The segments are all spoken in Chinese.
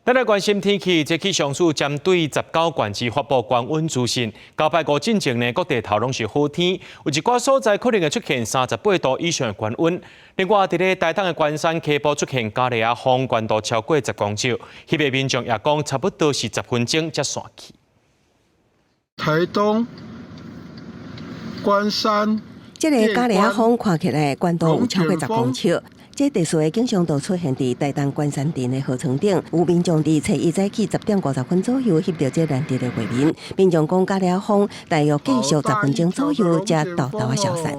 咱来关心天气，这气象署针对19县市发布高温资讯。交拜五进前呢，各地头拢是好天，有一寡所在可能会出现38度以上的高温。另外，伫咧台东的关山溪部出现加利亚风，高度超过10公尺，迄个民众也讲差不多是10分钟才散去。台东、关山，这个加利亚风看起来高度有超过10公尺。这地区经常都出现伫台东关山镇的河床顶，有民众伫初一早起10点50分左右翕到这难得的画面。民众讲加利亚风大约继续10分钟左右才到达消散。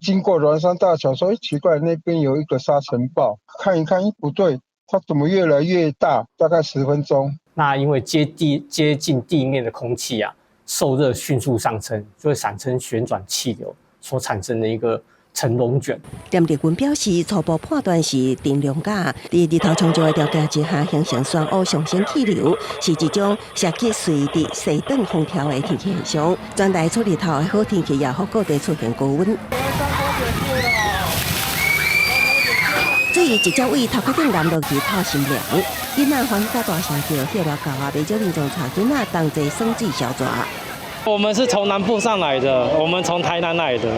经过鸾山大桥，说奇怪，那边有一个沙尘暴，看一看，不对，它怎么越来越大？大概10分钟。那因为接近地面的空气啊，受热迅速上升，就会产生旋转气流所产生的一个层龙卷。连日军表示，初步判断是电容架伫日头充足的条件之下形成漩涡上升气流，是一种射击随伫西转风调的天气现象。全台出日头的好天气，也好各地出现高温。水一只位头壳顶淋落去透心凉，囡仔欢喜甲大声叫，叫了狗啊，袂少民众带囡仔同齐耍水消热。我们是从南部上来的，我们从台南来的，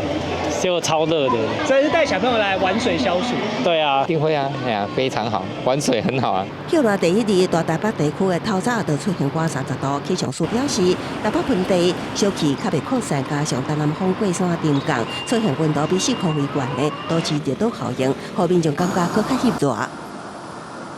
结果超热的，所以是带小朋友来玩水消暑。对啊，一定会啊，哎呀，非常好，玩水很好啊。叫热第一日，大台北地区的透早就出现过30度，气象署表示，台北盆地小气较袂扩散，加上东南风过山沉降，出现温度比4度为悬的，都市热岛效应，互民众感觉更较翕热。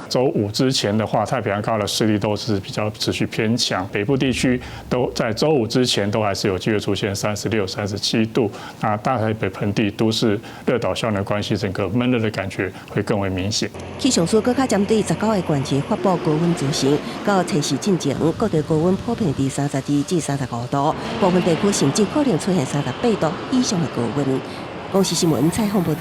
周5之前的话，太平洋高的势力都是比较持续偏强，北部地区都在周5之前都还是有机会出现36、37度。那大台北盆地都市热岛效应的关系，整个闷热的感觉会更为明显。气象署更加针对19个县市发布高温资讯，到测试进前，各地高温普遍伫32至35度，部分地区甚至可能出现38度以上的高温。公视新闻采访报道。